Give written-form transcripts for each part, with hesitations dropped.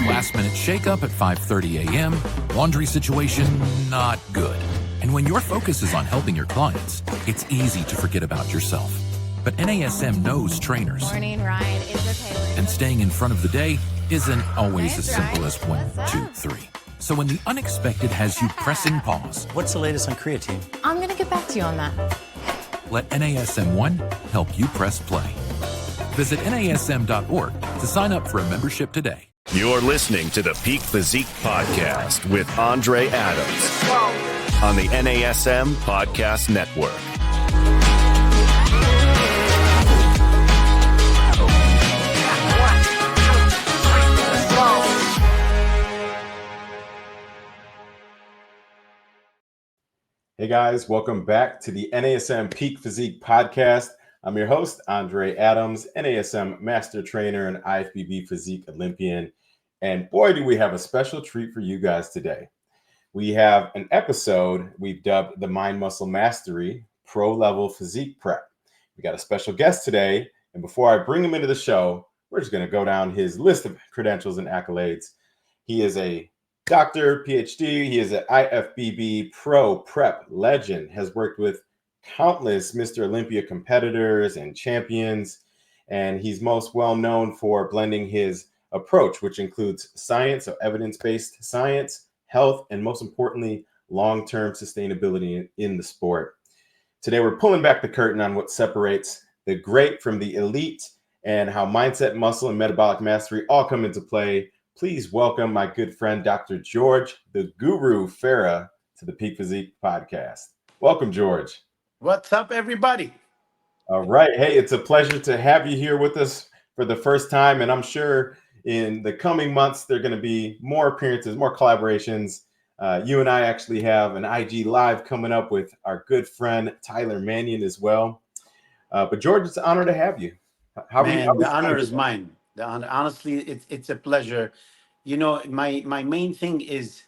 last-minute shake-up at 5:30 a.m., laundry situation not good. And when your focus is on helping your clients, it's easy to forget about yourself. But NASM knows trainers. Morning, Ryan. Is there Taylor? And staying in front of the day isn't always Hey, as simple as 1, 2, 3. So when the unexpected has you pressing pause, What's the latest on creatine? I'm going to get back to you on that. let NASM1 help you press play. Visit NASM.org to sign up for a membership today. You're listening to the Peak Physique Podcast with Andre Adams on the NASM Podcast Network. Hey guys, welcome back to the NASM Peak Physique Podcast. I'm your host, Andre Adams, NASM Master Trainer and IFBB Physique Olympian. And boy, do we have a special treat for you guys today. We have an episode we've dubbed the Mind Muscle Mastery Pro Level Physique Prep. We got a special guest today. And before I bring him into the show, we're just going to go down his list of credentials and accolades. He is a Doctor, PhD. He is an IFBB Pro Prep legend, has worked with countless Mr. Olympia competitors and champions, and he's most well known for blending his approach, which includes science, so evidence-based science, health, and most importantly, long-term sustainability in the sport. Today, we're pulling back the curtain on what separates the great from the elite and how mindset, muscle, and metabolic mastery all come into play. Please welcome my good friend, Dr. George, the Guru Farah, to the Peak Physique Podcast. Welcome, George. What's up, everybody? All right. Hey, it's a pleasure to have you here with us for the first time. And I'm sure in the coming months, there are going to be more appearances, more collaborations. You and I actually have an IG Live coming up with our good friend, Tyler Mannion, as well. But George, it's an honor to have you. The honor is mine. Honestly, it's a pleasure. You know, my main thing is,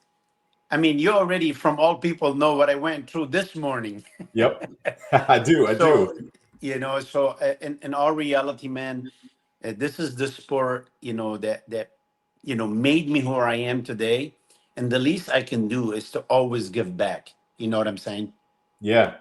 I mean, you already, from all people, know what I went through this morning. Yep, I do. You know, so in all reality, man, this is the sport, you know, that made me who I am today. And the least I can do is to always give back. You know what I'm saying? Yeah.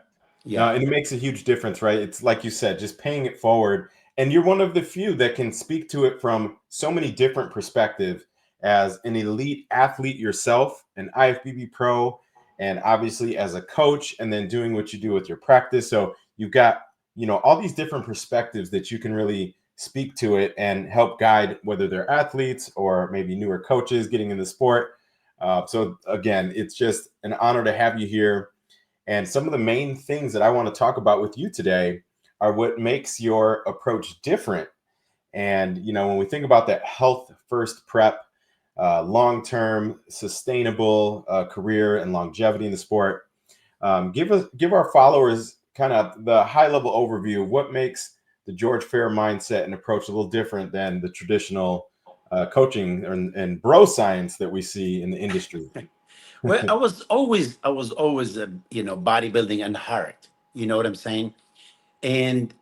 And it makes a huge difference, right? It's like you said, just paying it forward. And you're one of the few that can speak to it from so many different perspectives as an elite athlete yourself, an IFBB pro, and obviously as a coach, and then doing what you do with your practice. So you've got, you know, all these different perspectives that you can really speak to it and help guide, whether they're athletes or maybe newer coaches getting in the sport. So again, it's just an honor to have you here. And some of the main things that I want to talk about with you today are what makes your approach different. And, you know, when we think about that health first prep, long-term sustainable career and longevity in the sport, give our followers kind of the high level overview of what makes the George Farah mindset and approach a little different than the traditional coaching and bro science that we see in the industry. Well, I was always, you know, bodybuilding and heart. You know what I'm saying? And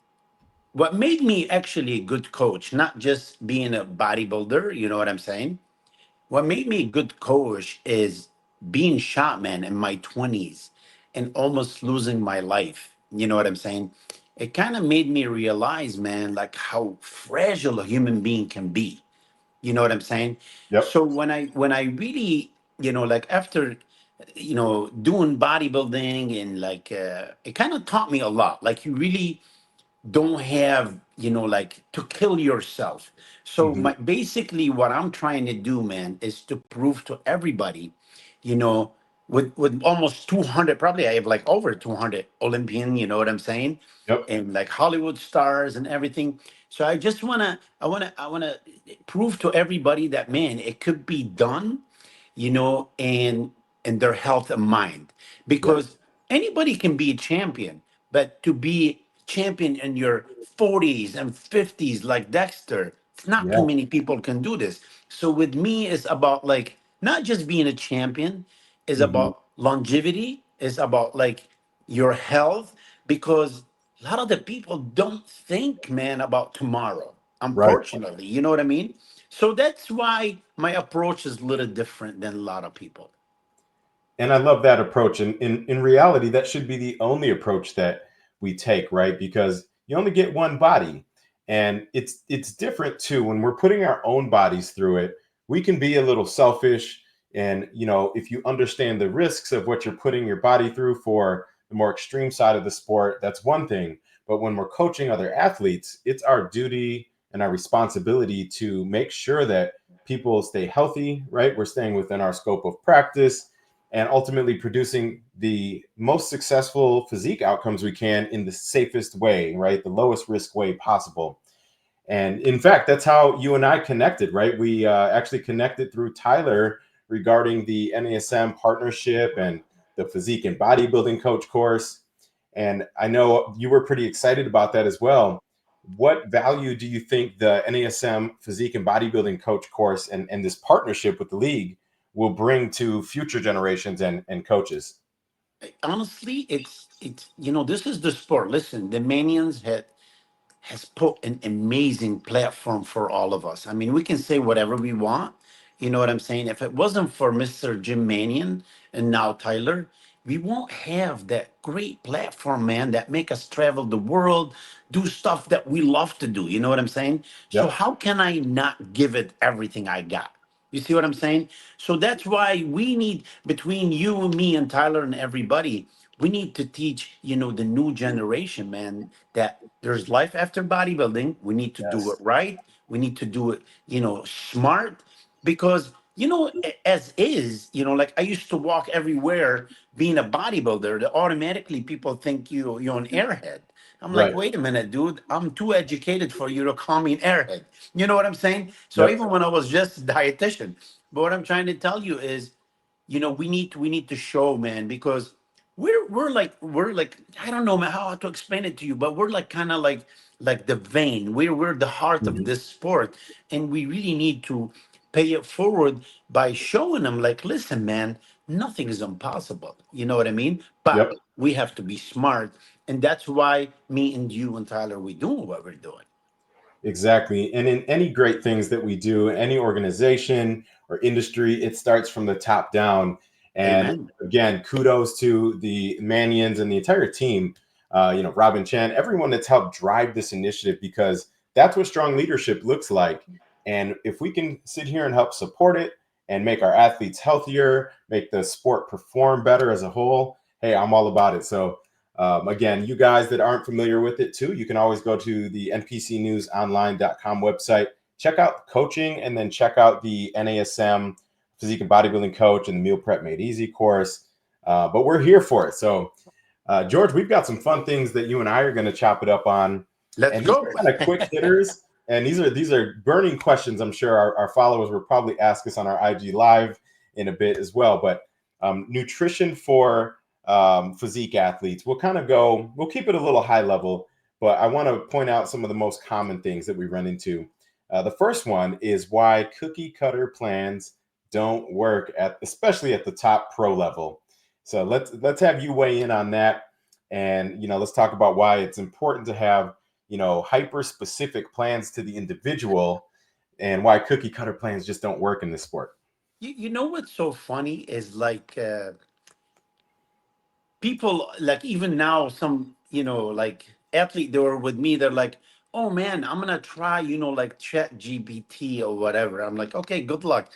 what made me actually a good coach, not just being a bodybuilder, you know what I'm saying? What made me a good coach is being shot, man, in my 20s and almost losing my life. You know what I'm saying? It kind of made me realize, man, like how fragile a human being can be. You know what I'm saying? Yep. So when I really, you know, like after, you know, doing bodybuilding and like, it kind of taught me a lot. Like you really don't have, you know, like to kill yourself. So basically what I'm trying to do, man, is to prove to everybody, you know, with almost 200, probably I have like over 200 Olympian, you know what I'm saying? Yep. And like Hollywood stars and everything. So I just I wanna prove to everybody that, man, it could be done, you know, and their health and mind, because anybody can be a champion, but to be champion in your 40s and 50s like Dexter, it's not too many people can do this. So with me, it's about like not just being a champion, it's about longevity, it's about like your health, because a lot of the people don't think, man, about tomorrow, unfortunately. You know what I mean? So that's why my approach is a little different than a lot of people. And I love that approach. And in reality, that should be the only approach that we take, right? Because you only get one body. And it's different too. When we're putting our own bodies through it, we can be a little selfish. And, if you understand the risks of what you're putting your body through for the more extreme side of the sport, that's one thing. But when we're coaching other athletes, it's our duty and our responsibility to make sure that people stay healthy, right? We're staying within our scope of practice and ultimately producing the most successful physique outcomes we can in the safest way, right? The lowest risk way possible. And in fact, that's how you and I connected, right? We actually connected through Tyler regarding the NASM partnership and the physique and bodybuilding coach course. And I know you were pretty excited about that as well. What value do you think the NASM physique and bodybuilding coach course and this partnership with the league will bring to future generations and coaches? Honestly, it's this is the sport. Listen, the Manians has put an amazing platform for all of us. I mean, we can say whatever we want. You know what I'm saying? If it wasn't for Mr. Jim Manion and now Tyler, we won't have that great platform, man, that make us travel the world, do stuff that we love to do. You know what I'm saying? So Yep. how can I not give it everything I got? You see what I'm saying? So that's why we need, between you, me, and Tyler and everybody, we need to teach, the new generation, man, that there's life after bodybuilding. We need to do it Yes. right. We need to do it, smart. Because, as is, like I used to walk everywhere being a bodybuilder, that automatically people think you're an airhead. I'm like, Right. wait a minute, dude. I'm too educated for you to call me an airhead. You know what I'm saying? So Yep. even when I was just a dietitian, but what I'm trying to tell you is, we need to show, man, because we're like I don't know, man, how to explain it to you, but we're like kind of like the vein. We're the heart of Mhm. this sport, and we really need to pay it forward by showing them, like, listen, man, nothing is impossible. You know what I mean? But Yep. we have to be smart, and that's why me and you and Tyler, we doing what we're doing. Exactly. And in any great things that we do, any organization or industry, it starts from the top down. And Amen. again, kudos to the Manions and the entire team, Robin Chan, everyone that's helped drive this initiative, because that's what strong leadership looks like. And if we can sit here and help support it and make our athletes healthier, make the sport perform better as a whole, hey, I'm all about it. So again, you guys that aren't familiar with it too, you can always go to the npcnewsonline.com website, check out coaching, and then check out the NASM Physique and Bodybuilding Coach and the Meal Prep Made Easy course. But we're here for it. So, George, we've got some fun things that you and I are going to chop it up on. Let's And these go. are kind of quick hitters. And these are burning questions. I'm sure our followers will probably ask us on our IG Live in a bit as well. But nutrition for physique athletes. We'll keep it a little high level, but I want to point out some of the most common things that we run into. The first one is why cookie cutter plans don't work especially at the top pro level. So let's have you weigh in on that. And, let's talk about why it's important to have, hyper specific plans to the individual, and why cookie cutter plans just don't work in this sport. You know what's so funny is like, people, like, even now, some, like athlete, they were with me, they're like, oh man, I'm gonna try, like chat GPT or whatever. I'm like, okay, good luck.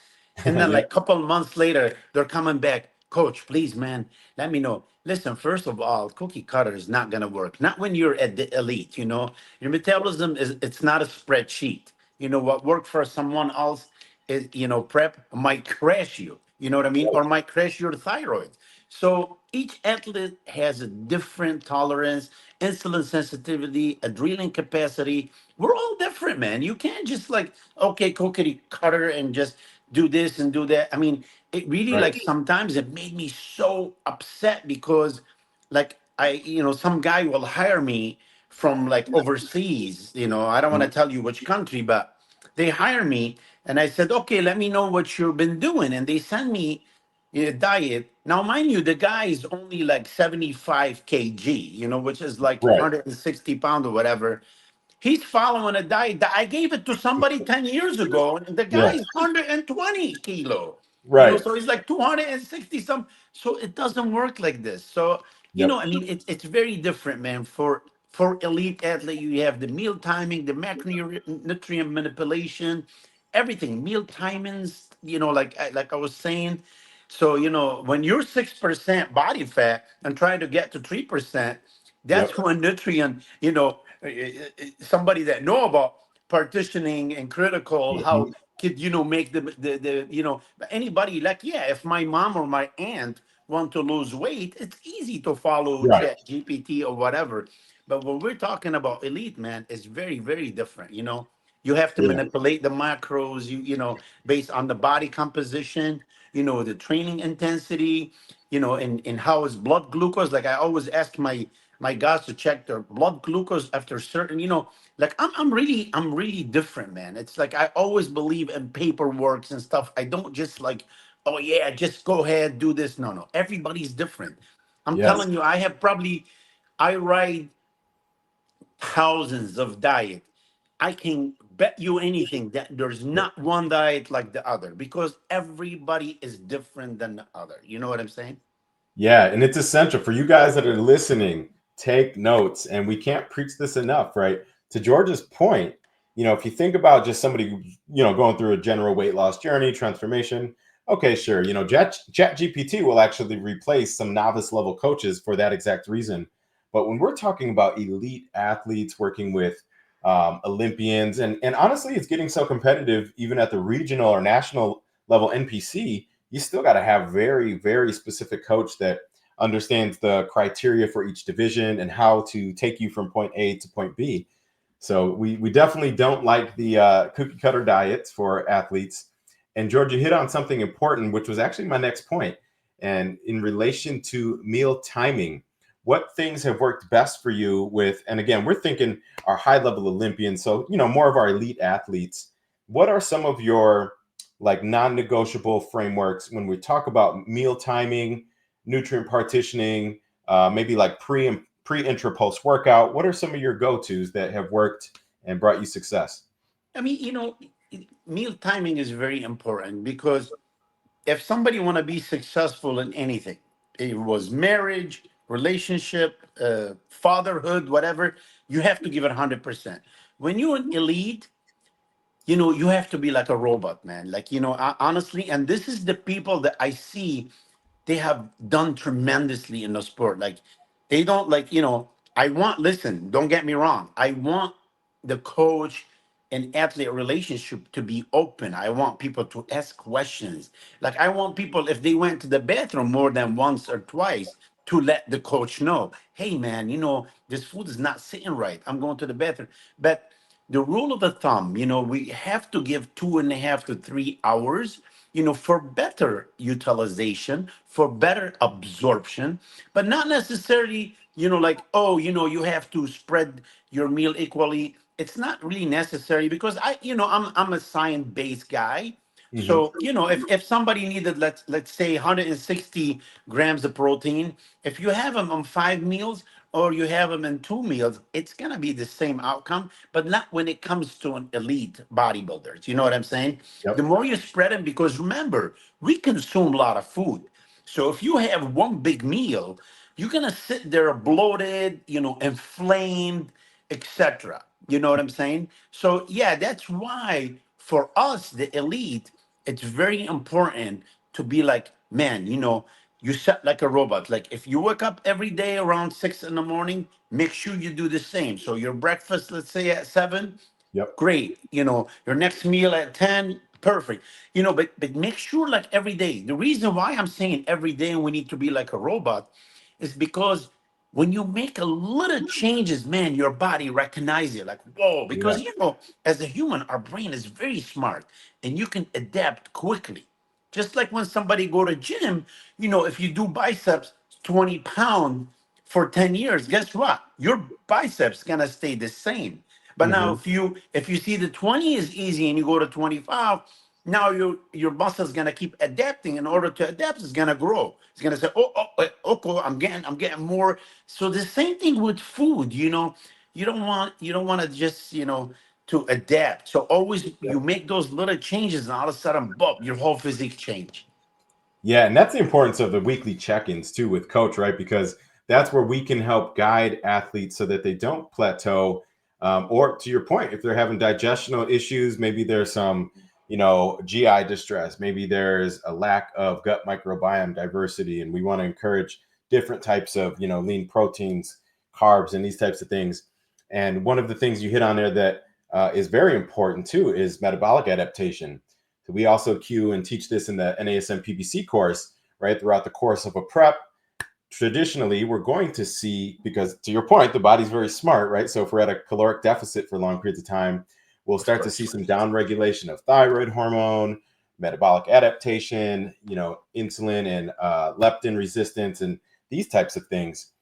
And then Yep. like couple months later, they're coming back, coach, please, man, let me know. Listen, first of all, cookie cutter is not gonna work, not when you're at the elite. Your metabolism is, it's not a spreadsheet. What worked for someone else is, prep might crash you, you know what I mean, or might crash your thyroid. So each athlete has a different tolerance, insulin sensitivity, adrenaline capacity. We're all different, man. You can't just like, okay, cookie cutter and just do this and do that. I mean, it really, Right. like, sometimes it made me so upset because, like, some guy will hire me from like overseas. I don't want to tell you which country, but they hire me, and I said, okay, let me know what you've been doing. And they send me diet. Now, mind you, the guy is only like 75 kg, which is like Right. 160 pounds or whatever. He's following a diet that I gave it to somebody 10 years ago, and the Yeah. guy's 120 kilo. Right. So he's like 260 some. So it doesn't work like this. So, Yep. I mean, it's very different, man. For elite athlete, you have the meal timing, the macronutrient manipulation, everything, meal timings, like I was saying. So, when you're 6% body fat and trying to get to 3%, Yep. that's when nutrient, somebody that know about partitioning and critical, how Mhm. could, make anybody like, yeah, if my mom or my aunt want to lose weight, it's easy to follow Right. Chat GPT or whatever. But when we're talking about elite, man, it's very, very different. You have to Yeah. manipulate the macros, based on the body composition, the training intensity, and how is blood glucose. Like I always ask my guys to check their blood glucose after certain, like I'm really different, man. It's like I always believe in paperwork and stuff. I don't just like, oh yeah, just go ahead, do this. No, no. Everybody's different. I'm Yes. telling you, I write thousands of diet. I can bet you anything that there's not one diet like the other because everybody is different than the other. You know what I'm saying? Yeah, and it's essential for you guys that are listening. Take notes, and we can't preach this enough, right? To George's point, if you think about just somebody, going through a general weight loss journey, transformation, okay, sure, Chat GPT will actually replace some novice level coaches for that exact reason. But when we're talking about elite athletes working with Olympians, and honestly, it's getting so competitive even at the regional or national level NPC, you still got to have very, very specific coach that understands the criteria for each division and how to take you from point A to point B. So we definitely don't like the cookie cutter diets for athletes. And George, you hit on something important, which was actually my next point. And in relation to meal timing, what things have worked best for you with, and again, we're thinking our high level Olympians, so, more of our elite athletes. What are some of your like non-negotiable frameworks when we talk about meal timing, nutrient partitioning, maybe like intra post workout? What are some of your go-tos that have worked and brought you success? I mean, meal timing is very important because if somebody want to be successful in anything, it was marriage, relationship, fatherhood, whatever, you have to give it 100%. When you're an elite, you have to be like a robot, man. Like, honestly, and this is the people that I see, they have done tremendously in the sport. Like, they don't like, listen, don't get me wrong. I want the coach and athlete relationship to be open. I want people to ask questions. Like, I want people, if they went to the bathroom more than once or twice, to let the coach know, hey, man, this food is not sitting right. I'm going to the bathroom. But the rule of the thumb, we have to give 2.5 to 3 hours, for better utilization, for better absorption, but not necessarily, like, oh, you have to spread your meal equally. It's not really necessary because I'm a science-based guy. Hmm. So, if somebody needed, let's say 160 grams of protein, if you have them on 5 meals or you have them in 2 meals, it's gonna be the same outcome, but not when it comes to an elite bodybuilders. You know what I'm saying? The Yep. more you spread them, because remember, we consume a lot of food. So if you have one big meal, you're gonna sit there bloated, inflamed, etc. You know what I'm saying? So yeah, that's why for us, the elite, it's very important to be like, man, you set like a robot. Like if you wake up every day around 6 in the morning, make sure you do the same. So your breakfast, let's say at 7, Yep. great. Your next meal at 10, perfect. But make sure like every day. The reason why I'm saying every day we need to be like a robot is because when you make a little changes, man, your body recognizes it like, whoa, Yeah. because as a human, our brain is very smart and you can adapt quickly. Just like when somebody go to gym, if you do biceps 20 pound for 10 years, guess what? Your biceps gonna stay the same. But now Hmm. if you see the 20 is easy and you go to 25, now your muscle's gonna keep adapting. In order to adapt, it's gonna grow. It's gonna say, oh, okay, I'm getting more. So the same thing with food, you don't want to just, to adapt. So always you make those little changes and all of a sudden, boom, your whole physique change. Yeah, and that's the importance of the weekly check-ins too with coach, right? Because that's where we can help guide athletes so that they don't plateau. Or to your point, if they're having digestional issues, maybe there's some, GI distress, maybe there's a lack of gut microbiome diversity, and we want to encourage different types of, lean proteins, carbs, and these types of things. And one of the things you hit on there that is very important too is metabolic adaptation. So we also cue and teach this in the NASM PBC course, right? Throughout the course of a prep, traditionally, we're going to see, because to your point, the body's very smart, right? So if we're at a caloric deficit for long periods of time, we'll start to see some downregulation of thyroid hormone, metabolic adaptation, insulin and leptin resistance, and these types of things.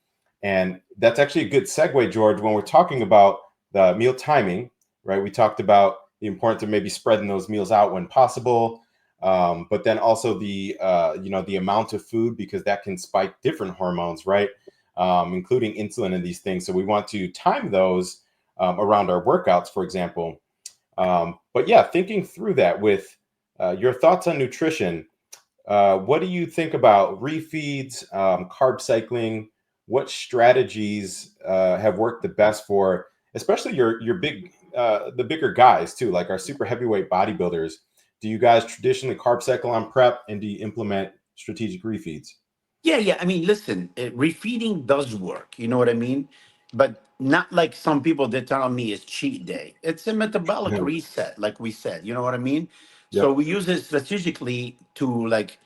And that's actually a good segue, George, when we're talking about the meal timing, right? We talked about the importance of maybe spreading those meals out when possible, but then also the the amount of food, because that can spike different hormones, right? Including insulin and these things. So we want to time those around our workouts, for example. But yeah, thinking through that with your thoughts on nutrition, what do you think about refeeds, carb cycling? What strategies have worked the best for, especially your big, the bigger guys too, like our super heavyweight bodybuilders? Do you guys traditionally carb cycle on prep, and do you implement strategic refeeds? Yeah. I mean, listen, refeeding does work. You know what I mean? But not like some people that tell me it's cheat day. It's a metabolic Mhm. reset, like we said. You know what I mean? So Yep. we use it strategically to like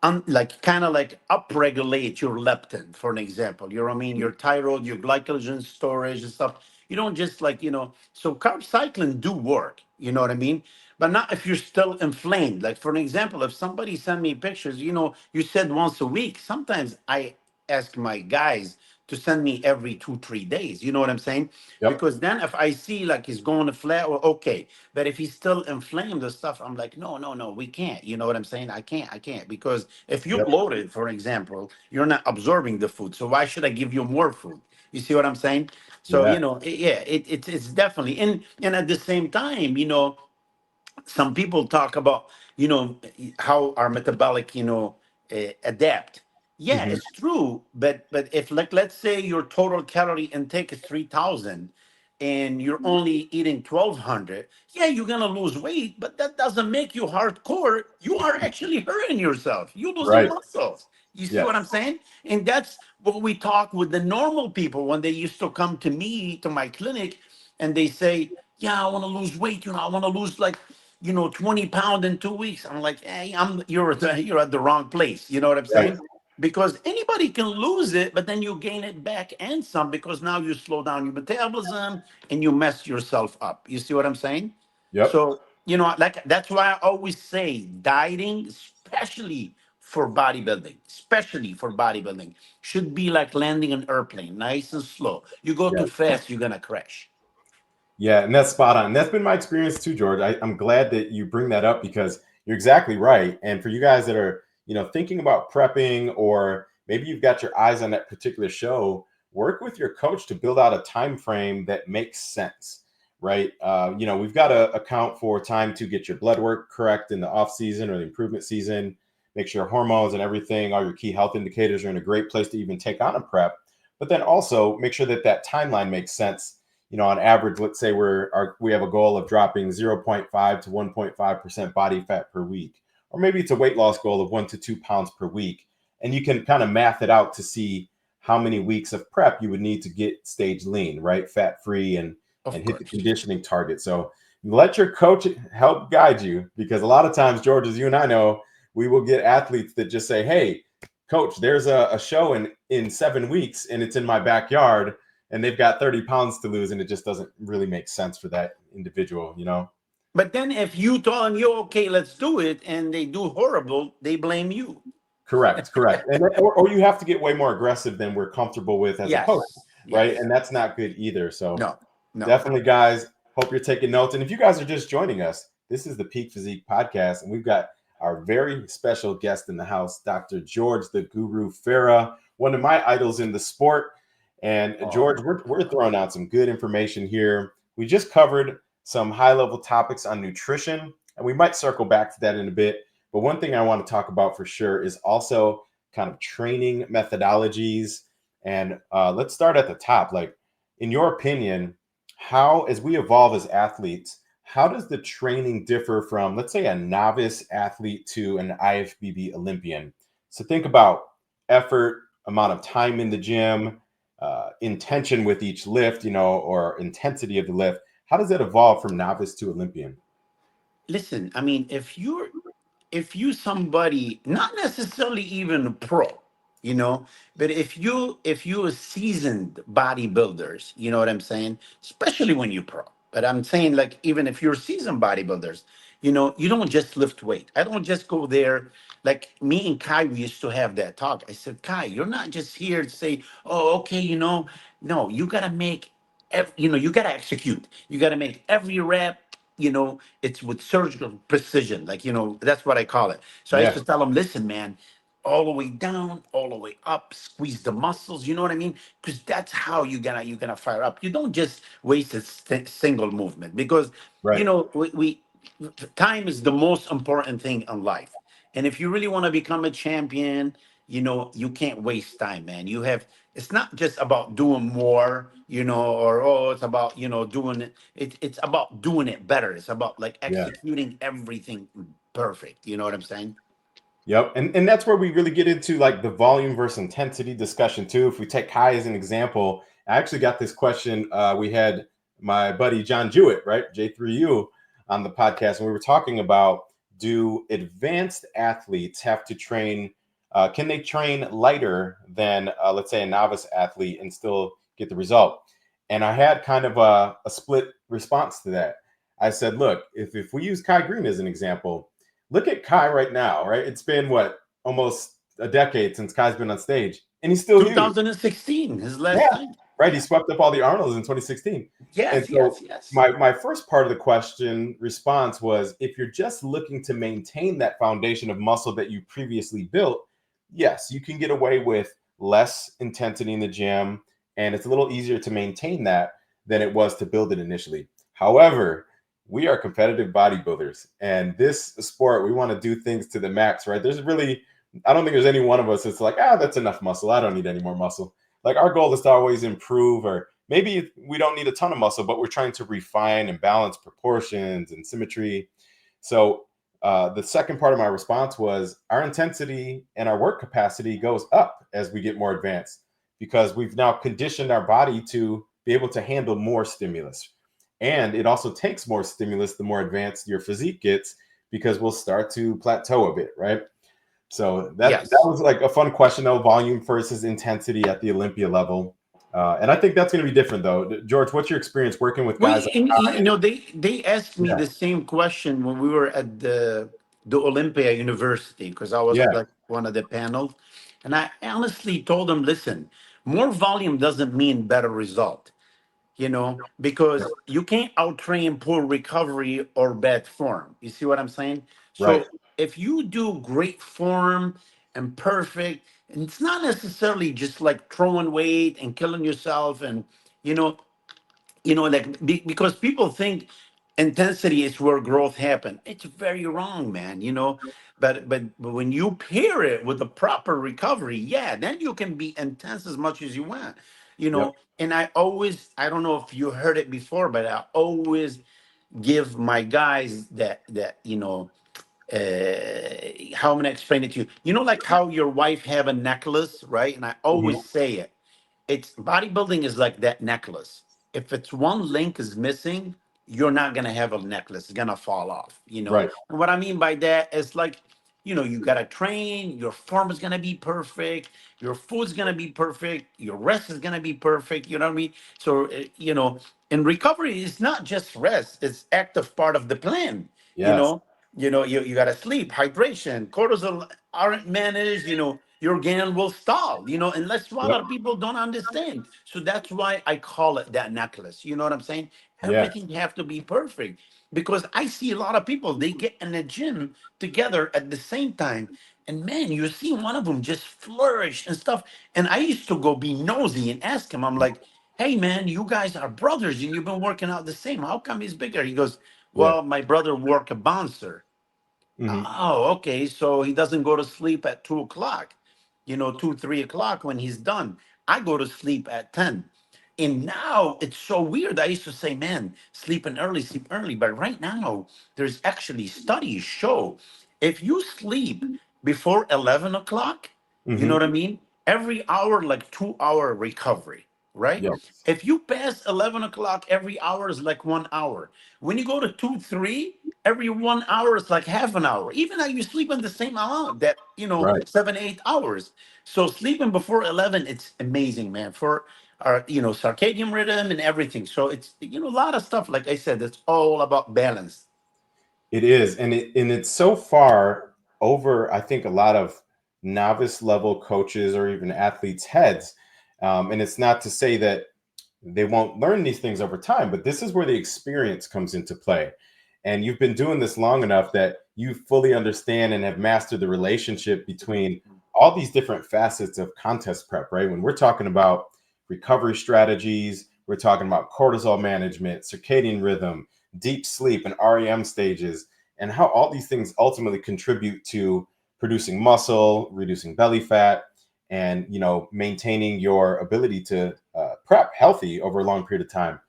kind of like upregulate your leptin, for an example. You know what I mean? Your thyroid, your glycogen storage and stuff. You don't just so carb cycling do work, you know what I mean? But not if you're still inflamed. Like for an example, if somebody send me pictures, you said once a week. Sometimes I ask my guys to send me every 2 3 days. You know what I'm saying? Yep. Because then if I see like he's going to flat, well, okay. But if he's still inflamed and stuff, I'm like, no, we can't. You know what I'm saying? I can't. Because if you Yep. bloated, for example, you're not absorbing the food. So why should I give you more food? You see what I'm saying? So, Yeah. yeah, it's definitely, and at the same time, some people talk about how our metabolic adapt. Yeah, Hmm. it's true, but if, like, let's say your total calorie intake is 3,000 and you're only eating 1,200, yeah, you're gonna lose weight, but that doesn't make you hardcore. You are actually hurting yourself. You're losing Right. muscles. You see what I'm Yes. saying? And that's what we talk with the normal people when they used to come to me, to my clinic, and they say, yeah, I want to lose weight. I want to lose like 20 pounds in 2 weeks. I'm like, hey, you're at the wrong place. You know what I'm Right. saying? Because anybody can lose it, but then you gain it back and some, because now you slow down your metabolism and you mess yourself up. You see what I'm saying? Yep. So, like, that's why I always say dieting, especially for bodybuilding, should be like landing an airplane, nice and slow. You go too Yes. fast, you're gonna crash. Yeah, and that's spot on. That's been my experience too, George. I'm glad that you bring that up, because you're exactly right. And for you guys that are, thinking about prepping, or maybe you've got your eyes on that particular show, work with your coach to build out a time frame that makes sense, right? We've got to account for time to get your blood work correct in the off season or the improvement season, make sure hormones and everything, all your key health indicators are in a great place to even take on a prep. But then also make sure that that timeline makes sense. On average, let's say we have a goal of dropping 0.5 to 1.5% body fat per week, or maybe it's a weight loss goal of 1 to 2 pounds per week. And you can kind of math it out to see how many weeks of prep you would need to get stage lean, right? Fat free, and Of hit the course. conditioning target. So let your coach help guide you, because a lot of times, George, as you and I know, we will get athletes that just say, hey, coach, there's a show in 7 weeks and it's in my backyard, and they've got 30 pounds to lose, and it just doesn't really make sense for that individual. But then if you tell them, you okay, let's do it, and they do horrible, they blame you. Correct. And or you have to get way more aggressive than we're comfortable with as a coach, Yes. right? Yes. And that's not good either. So No. No. definitely, guys, hope you're taking notes. And if you guys are just joining us, this is the Peak Physique Podcast, and we've got our very special guest in the house, Dr. George the Guru Farah, one of my idols in the sport. And George, we're throwing out some good information here. We just covered some high-level topics on nutrition, and we might circle back to that in a bit. But one thing I want to talk about for sure is also kind of training methodologies. And let's start at the top. Like, in your opinion, how, as we evolve as athletes, how does the training differ from, let's say, a novice athlete to an IFBB Olympian? So think about effort, amount of time in the gym, intention with each lift, or intensity of the lift. How does that evolve from novice to Olympian? Listen, I mean, if you somebody not necessarily even pro, but if you a seasoned bodybuilders, you know what I'm saying, especially when you pro, but I'm saying, like, even if you're seasoned bodybuilders, you don't just lift weight. I don't just go there. Like, me and Kai, we used to have that talk. I said, Kai, you're not just here to say, oh, okay, no, you gotta make you gotta execute. You gotta make every rep, it's with surgical precision. Like, that's what I call it. So I used Yeah. to tell them, listen, man, all the way down, all the way up, squeeze the muscles. You know what I mean? Because that's how you're gonna fire up. You don't just waste a single movement, because Right. we time is the most important thing in life. And if you really want to become a champion, you can't waste time, man. It's not just about doing more, or, oh, it's about, doing it. It's about doing it better. It's about, like, Yeah. executing everything perfect. You know what I'm saying? Yep. And that's where we really get into, like, the volume versus intensity discussion too. If we take Kai as an example, I actually got this question. We had my buddy John Jewett, right, J3U, on the podcast, and we were talking about, do advanced athletes have to train? Can they train lighter than, let's say, a novice athlete and still get the result? And I had kind of a split response to that. I said, look, if we use Kai Green as an example, look at Kai right now, right? It's been almost a decade since Kai's been on stage, and he's still huge. 2016, his last Yeah, time. right. He swept up all the Arnolds in 2016. And Yes, so yes. my first part of the question response was, if you're just looking to maintain that foundation of muscle that you previously built, yes, you can get away with less intensity in the gym, and it's a little easier to maintain that than it was to build it initially. However, we are competitive bodybuilders, and this sport, we want to do things to the max, right? I don't think there's any one of us that's like, that's enough muscle. I don't need any more muscle. Like, our goal is to always improve, or maybe we don't need a ton of muscle, but we're trying to refine and balance proportions and symmetry. So the second part of my response was, our intensity and our work capacity goes up as we get more advanced, because we've now conditioned our body to be able to handle more stimulus. And it also takes more stimulus the more advanced your physique gets, because we'll start to plateau a bit, right? So that was like a fun question, though, volume versus intensity at the Olympia level. And I think that's going to be different, though. George, what's your experience working with guys? They asked me the same question when we were at the Olympia University, because I was like one of the panels, and I honestly told them, listen, more volume doesn't mean better result, because you can't out-train poor recovery or bad form. You see what I'm saying? Right. So if you do great form and perfect, and it's not necessarily just like throwing weight and killing yourself, and like, because people think intensity is where growth happen. It's very wrong, man. But when you pair it with the proper recovery, then you can be intense as much as you want. Yep. And I don't know if you heard it before, but I always give my guys that how I'm gonna explain it to you. Like how your wife have a necklace, right? And I always say it. It's bodybuilding is like that necklace. If it's one link is missing, you're not gonna have a necklace. It's gonna fall off. Right. And what I mean by that is, like, you gotta train. Your form is gonna be perfect. Your food's gonna be perfect. Your rest is gonna be perfect. You know what I mean? So in recovery, it's not just rest. It's active part of the plan. You Yes. know, you gotta sleep, hydration, cortisol aren't managed. Your organ will stall, and that's what a lot of people don't understand. So that's why I call it that necklace. You know what I'm saying? Yeah. Everything have to be perfect. because I see a lot of people, they get in the gym together at the same time. And man, you see one of them just flourish and stuff. And I used to go be nosy and ask him, I'm like, hey man, you guys are brothers and you've been working out the same. How come he's bigger? He goes, Yeah. well, my brother work a bouncer. Hmm. Oh, okay. So he doesn't go to sleep at 2 o'clock, 3 o'clock when he's done. I go to sleep at 10. And now it's so weird. I used to say, man, sleep early. But right now, there's actually studies show if you sleep before 11 o'clock, you know Hmm. what I mean? Every hour, like 2 hour recovery, right? Yes. If you pass 11 o'clock, every hour is like 1 hour. When you go to 2, 3, every 1 hour is like half an hour. Even though you sleep in the same amount, that, Right. 7, 8 hours. So sleeping before 11, it's amazing, man, for our, circadian rhythm and everything. So it's, a lot of stuff. Like I said, it's all about balance. It is, and it's so far over, I think, a lot of novice level coaches or even athletes' heads. And it's not to say that they won't learn these things over time, but this is where the experience comes into play. And you've been doing this long enough that you fully understand and have mastered the relationship between all these different facets of contest prep, right? When we're talking about recovery strategies, we're talking about cortisol management, circadian rhythm, deep sleep, and REM stages, and how all these things ultimately contribute to producing muscle, reducing belly fat, and maintaining your ability to prep healthy over a long period of time.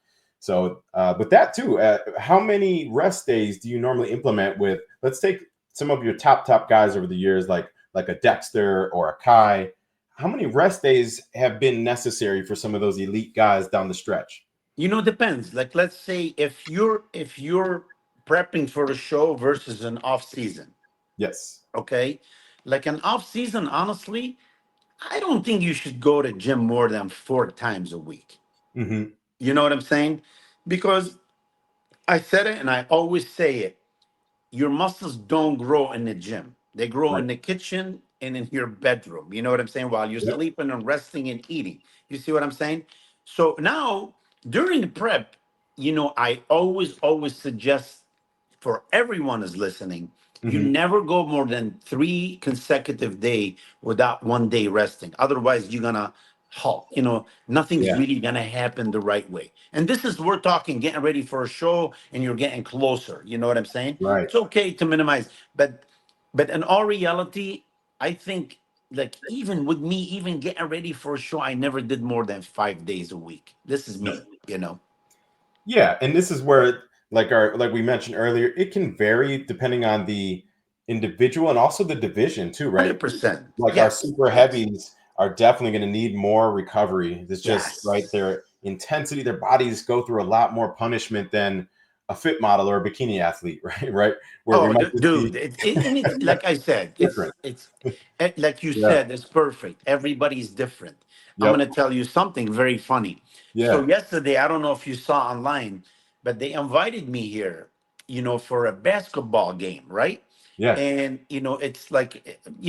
So with that too, how many rest days do you normally implement with, let's take some of your top guys over the years, like a Dexter or a Kai? How many rest days have been necessary for some of those elite guys down the stretch? Depends. Like, let's say if you're prepping for a show versus an off season, Yes. okay? Like an off season, honestly, I don't think you should go to gym more than 4 times a week. Hmm. You know what I'm saying? Because I said it and I always say it. Your muscles don't grow in the gym. They grow Right. in the kitchen and in your bedroom. You know what I'm saying? While you're Yep. sleeping and resting and eating. You see what I'm saying? So now during the prep, I always suggest for everyone is listening, you Hmm. never go more than 3 consecutive days without 1 day resting. Otherwise, you're gonna halt. Nothing's Yeah. really gonna happen the right way. And this is we're talking getting ready for a show, and you're getting closer. You know what I'm saying? Right. It's okay to minimize, but in all reality, I think like even with me, even getting ready for a show, I never did more than 5 days a week. This is Yep. me. Yeah, and this is where, like we mentioned earlier, it can vary depending on the individual and also the division too, right? 100%. Like our Yes. super Yes. heavies are definitely going to need more recovery. It's just right, Yes. their intensity, their bodies go through a lot more punishment than a fit model or a bikini athlete, right? Right, where we Oh, might just dude, be and it's like I said, different. like you Yeah. said, it's perfect. Everybody's different. I'm Yep. gonna tell you something very funny. So Yeah. yesterday, I don't know if you saw online, but they invited me here, for a basketball game, right? Yeah. And it's like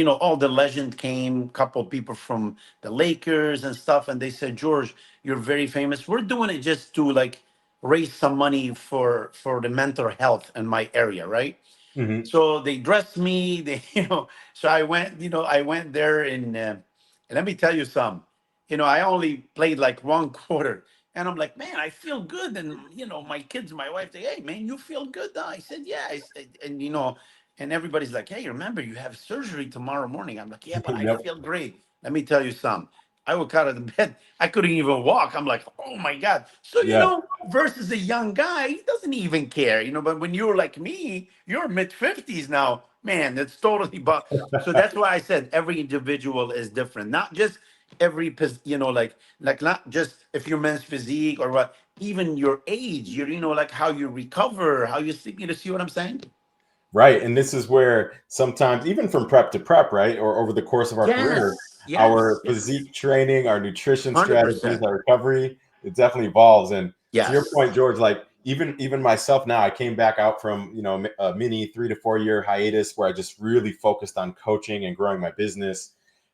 all the legend came, couple people from the Lakers and stuff, and they said, George, you're very famous. We're doing it just to like raise some money for the mental health in my area, right? Hmm. So they dressed me. So I went there and let me tell you some. I only played like one quarter, and I'm like, man, I feel good. And my kids, my wife, say, hey, man, you feel good? Huh? I said, yeah. And and everybody's like, hey, remember you have surgery tomorrow morning? I'm like, yeah, but I Yep. feel great. Let me tell you some. I woke out of the bed. I couldn't even walk. I'm like, oh my God. So, Yeah. versus a young guy, he doesn't even care, but when you're like me, you're mid-50s now, man, it's totally, but so that's why I said every individual is different, not just like not just if you're men's physique or what, even your age, like how you recover, how you sleep, see what I'm saying? Right. And this is where sometimes, even from prep to prep, right, or over the course of our career, Yes, yes, our yes. physique training, our nutrition strategies, 100%. our recovery, it definitely evolves. And to your Yes. point, George, like even myself now, I came back out from, a mini 3 to 4 year hiatus where I just really focused on coaching and growing my business,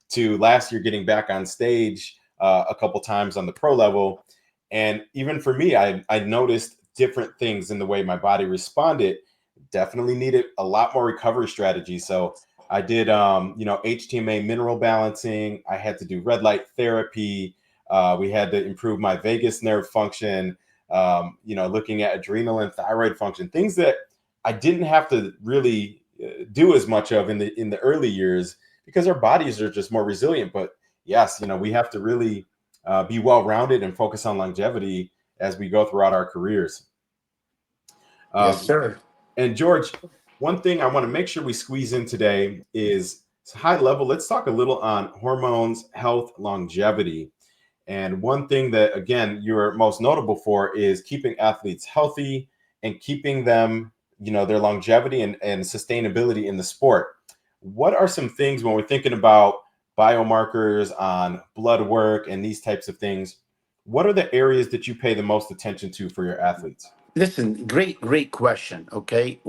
to last year getting back on stage a couple times on the pro level. And even for me, I noticed different things in the way my body responded. Definitely needed a lot more recovery strategy. So I did, HTMA mineral balancing. I had to do red light therapy. We had to improve my vagus nerve function, looking at adrenal and thyroid function, things that I didn't have to really do as much of in the early years because our bodies are just more resilient. But yes, we have to really be well-rounded and focus on longevity as we go throughout our careers. Yes, sir. And George, one thing I want to make sure we squeeze in today is high level. Let's talk a little on hormones, health, longevity. And one thing that, again, you're most notable for is keeping athletes healthy and keeping them, their longevity and sustainability in the sport. What are some things when we're thinking about biomarkers on blood work and these types of things? What are the areas that you pay the most attention to for your athletes? Listen, great question. Okay.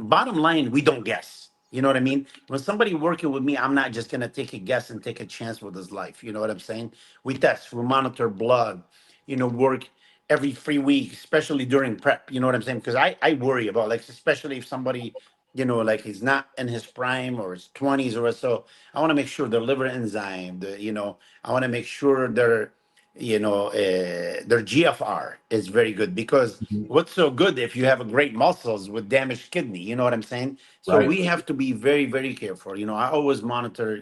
Bottom line, we don't guess. You know what I mean? When somebody working with me, I'm not just going to take a guess and take a chance with his life. You know what I'm saying? We test, we monitor blood, work every 3 weeks, especially during prep. You know what I'm saying? Because I worry about, like, especially if somebody, like he's not in his prime or his 20s or so. I want to make sure their liver enzyme, I want to make sure their GFR is very good, because what's so good if you have a great muscles with damaged kidney, you know what I'm saying? So Right. we have to be very, very careful. I always monitor,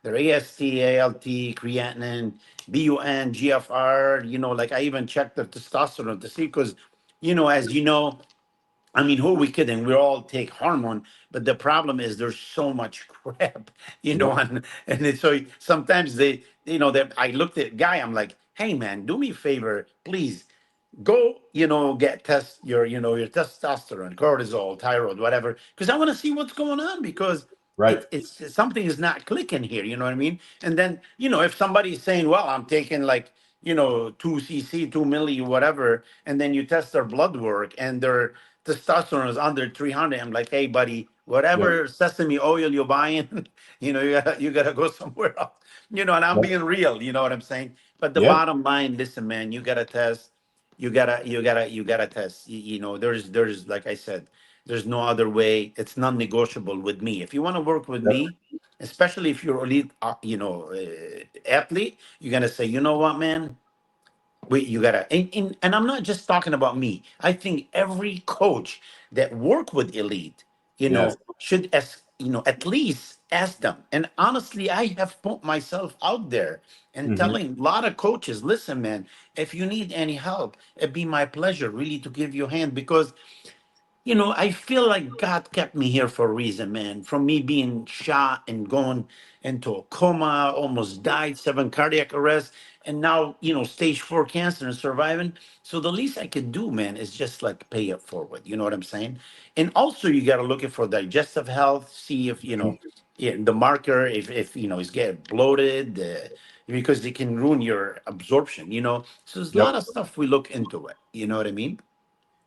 their AST, ALT, creatinine, BUN, GFR, like I even check the testosterone to see, because, as you know, I mean, who are we kidding? We all take hormone, but the problem is there's so much crap, Yep. so sometimes that I looked at guy, I'm like, hey man, do me a favor, please go, get test your testosterone, cortisol, thyroid, whatever, because I want to see what's going on, because Right. it's something is not clicking here, you know what I mean? And then, if somebody's saying, well, I'm taking like, 2 cc, 2 milli, whatever, and then you test their blood work and their testosterone is under 300, I'm like, hey buddy, Yep. whatever sesame oil you're buying, you gotta go somewhere else, and I'm Yep. being real, you know what I'm saying? But the Yeah. bottom line, listen, man, you gotta test. You gotta test. There's like I said, there's no other way. It's non-negotiable with me. If you want to work with Yep. me, especially if you're elite, athlete, you're gonna say, you know what, man, you gotta. And I'm not just talking about me. I think every coach that work with elite, Yes. should at least ask them. And honestly, I have put myself out there and Mhm. telling a lot of coaches, listen, man, if you need any help, it'd be my pleasure really to give you a hand, because I feel like God kept me here for a reason, man. From me being shot and going into a coma, almost died, 7 cardiac arrests, and now, stage 4 cancer and surviving. So the least I could do, man, is just like pay it forward. You know what I'm saying? And also, you got to look at for digestive health, see if, the marker, if he's getting bloated, because they can ruin your absorption, So there's a Yep. lot of stuff we look into it. You know what I mean?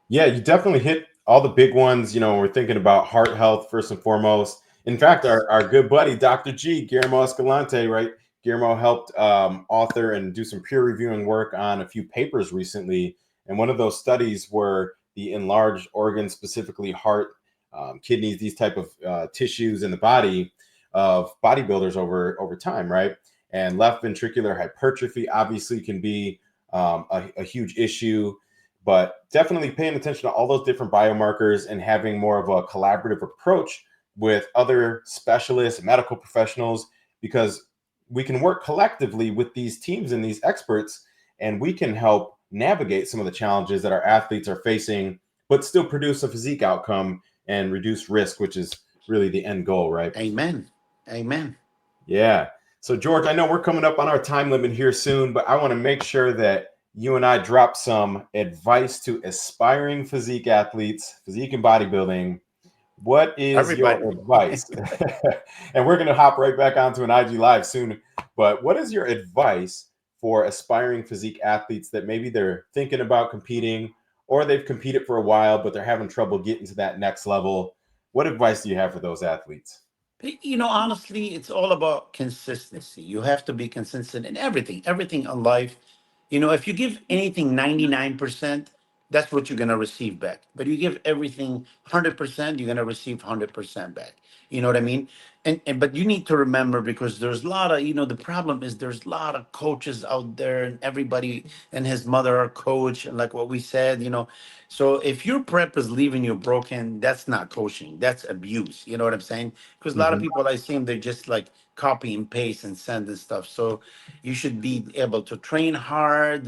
Yeah, you definitely hit all the big ones. When we're thinking about heart health first and foremost. In fact, our good buddy, Dr. G, Guillermo Escalante, right? Guillermo helped author and do some peer reviewing work on a few papers recently. And one of those studies were the enlarged organs, specifically heart, kidneys, these type of tissues in the body of bodybuilders over time, right? And left ventricular hypertrophy obviously can be a huge issue, but definitely paying attention to all those different biomarkers and having more of a collaborative approach with other specialists, medical professionals, because we can work collectively with these teams and these experts, and we can help navigate some of the challenges that our athletes are facing, but still produce a physique outcome and reduce risk, which is really the end goal, right? Amen. Amen. Yeah. So, George, I know we're coming up on our time limit here soon, but I want to make sure that you and I drop some advice to aspiring physique athletes, physique and bodybuilding. What is your Everybody. advice? And we're going to hop right back onto an IG Live soon. But what is your advice for aspiring physique athletes that maybe they're thinking about competing, or they've competed for a while, but they're having trouble getting to that next level? What advice do you have for those athletes? Honestly, it's all about consistency. You have to be consistent in everything in life. If you give anything 99%, that's what you're going to receive back. But you give everything 100%, you're going to receive 100% back. You know what I mean? And but you need to remember, because there's a lot of, the problem is there's a lot of coaches out there, and everybody and his mother are coach, and like what we said, so if your prep is leaving you broken, that's not coaching, that's abuse. You know what I'm saying? Because a lot of Mhm. people, I see them, they just like copy and paste and send and stuff. So you should be able to train hard,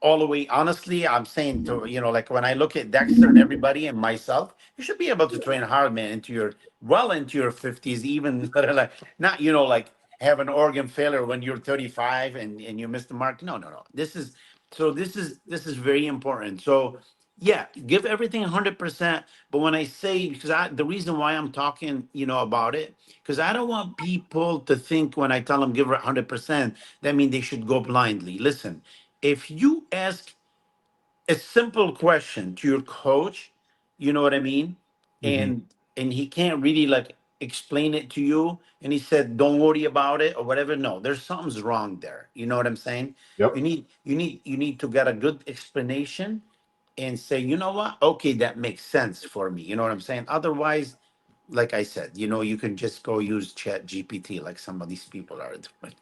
all the way. Honestly, I'm saying, to like when I look at Dexter and everybody and myself, you should be able to train hard, man, into your 50s, even like not, like have an organ failure when you're 35 and you miss the mark. No, no, no. This is very important. So yeah, give everything 100%. But when I say, because the reason why I'm talking, about it, because I don't want people to think when I tell them give her 100%, that means they should go blindly. Listen, if you ask a simple question to your coach, you know what I mean, Mhm. and he can't really like explain it to you, and he said don't worry about it or whatever, no, there's something's wrong there. You know what I'm saying? Yep. You need to get a good explanation and say, you know what, okay, that makes sense for me. You know what I'm saying? Otherwise, like I said, you can just go use Chat GPT like some of these people are doing.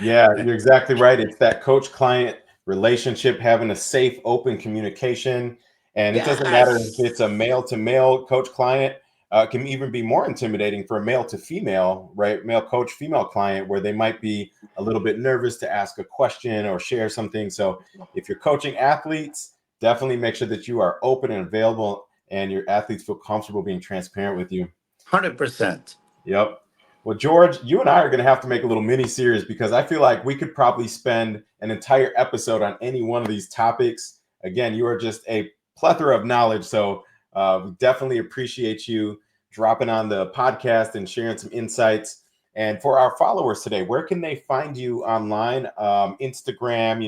Yeah, you're exactly right. It's that coach-client relationship, having a safe, open communication. And it doesn't matter if Yes. it's a male-to-male coach-client. It can even be more intimidating for a male-to-female, right? Male coach, female client, where they might be a little bit nervous to ask a question or share something. So if you're coaching athletes, definitely make sure that you are open and available and your athletes feel comfortable being transparent with you. 100%. Yep. Well, George, you and I are going to have to make a little mini series because I feel like we could probably spend an entire episode on any one of these topics. Again, you are just a plethora of knowledge. So we definitely appreciate you dropping on the podcast and sharing some insights. And for our followers today, where can they find you online? Instagram,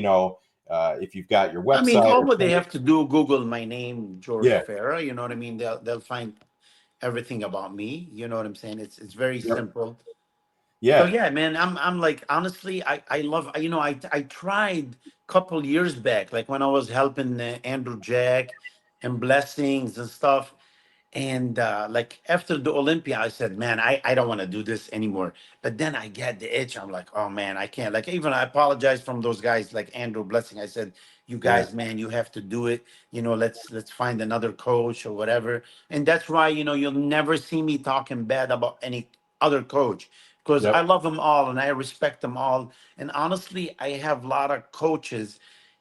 if you've got your I mean, website all or what they Twitter. have to do, Google my name, George Yeah. Farah. You know what I mean? They'll find everything about me. You know what I'm saying? It's very Yep. simple. So Yeah. yeah, man, I'm like, honestly, I love, I tried couple years back, like when I was helping Andrew Jack and Blessings and stuff. And like after the Olympia, I said, man, I don't want to do this anymore. But then I get the itch. I'm like, oh man, I can't. Like even I apologized from those guys like Andrew Blessing. I said, you Yeah. guys, man, you have to do it. Let's find another coach or whatever. And that's why, you'll never see me talking bad about any other coach, because I Yep. love them all and I respect them all. And honestly, I have a lot of coaches,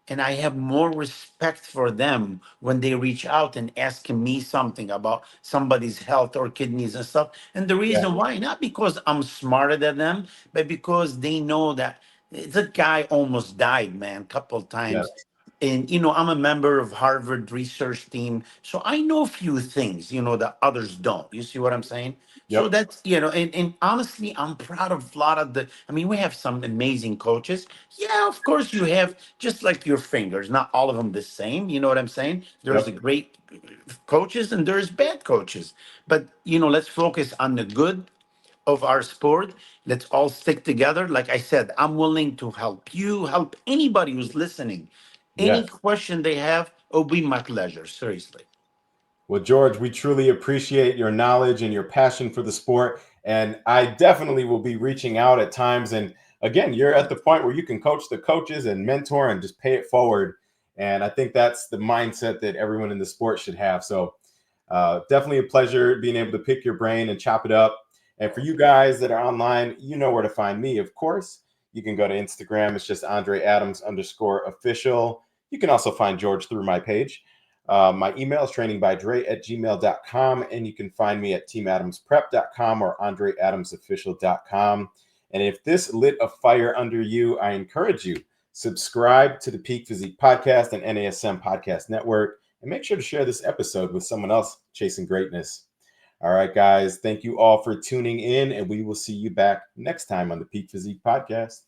and I have more respect for them when they reach out and asking me something about somebody's health or kidneys and stuff. And the Yeah. reason why, not because I'm smarter than them, but because they know that the guy almost died, man, a couple of Yeah. times. And I'm a member of Harvard research team, so I know a few things, that others don't. You see what I'm saying? So Yep. that's, and honestly, I'm proud of a lot of I mean, we have some amazing coaches. Yeah, of course you have, just like your fingers, not all of them the same. You know what I'm saying? There's a Yep. great coaches and there's bad coaches. But, let's focus on the good of our sport. Let's all stick together. Like I said, I'm willing to help you, help anybody who's listening. Any Yes. question they have, it'll be my pleasure. Seriously. Well, George, we truly appreciate your knowledge and your passion for the sport. And I definitely will be reaching out at times. And again, you're at the point where you can coach the coaches and mentor and just pay it forward. And I think that's the mindset that everyone in the sport should have. So definitely a pleasure being able to pick your brain and chop it up. And for you guys that are online, you know where to find me, of course. You can go to Instagram. It's just Andre Adams _official. You can also find George through my page. My email is trainingbydre@gmail.com, and you can find me at teamadamsprep.com or andreadamsofficial.com. And if this lit a fire under you, I encourage you, subscribe to the Peak Physique Podcast and NASM Podcast Network, and make sure to share this episode with someone else chasing greatness. All right, guys, thank you all for tuning in, and we will see you back next time on the Peak Physique Podcast.